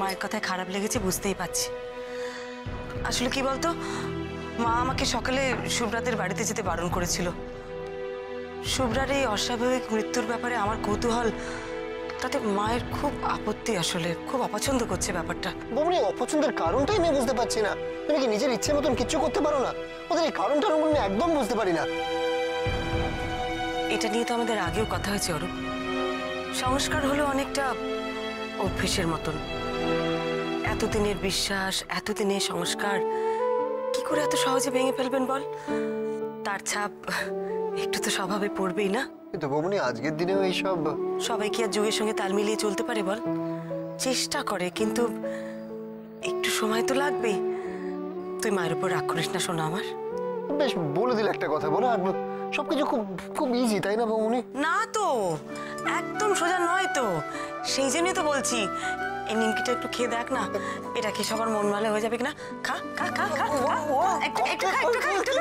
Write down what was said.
মায়ের কথায় খারাপ লেগেছে বুঝতেই পারছি। আসলে কি বলতো, মা আমাকে সকালে শুভ্রাদের বাড়িতে যেতে বারণ করেছিল। শুভ্রার এই অস্বাভাবিক মৃত্যুর ব্যাপারে আমার কৌতূহল, তাতে মায়ের খুব আপত্তি, আসলে খুব অপছন্দ করছে ব্যাপারটা। বৌমনি, অপছন্দের কারণটাই আমি বুঝতে পারছি না। তুমি কি নিজের ইচ্ছে মতন কিচ্ছু করতে পারো না? ওদের এই কারণটা আমি একদম বুঝতে পারি না। এটা নিয়ে তো আমাদের আগেও কথা হয়েছে অরূপ। সংস্কার হলো অনেকটা অভ্যেসের মতন। এতদিনের বিশ্বাস, এতদিনের সংস্কার কি করে এত সহজে ভেঙে ফেলবেন বল? তার ছাপ একটু তো স্বভাবে পড়বেই না। কিন্তু বৌমনি, আজকের দিনেও এইসব সবাই কি আর যুগের সঙ্গে তাল মিলিয়ে চলতে পারে বল? চেষ্টা করে, কিন্তু একটু সময় তো লাগবেই। তুই মায়ের উপর রাগ করিস না সোনা আমার। বেশ বলে দিলে একটা কথা বলো, আর সবকিছু খুব খুব ইজি, তাই না বৌমনি? না তো, একদম সোজা নয় তো। সেই জন্যই তো বলছি, এই নিমকিটা একটু খেয়ে দেখ না, এটা খেয়ে সবার মন ভালো হয়ে যাবে কিনা। খা খা খা খা, একটু খা, একটু খা, একটু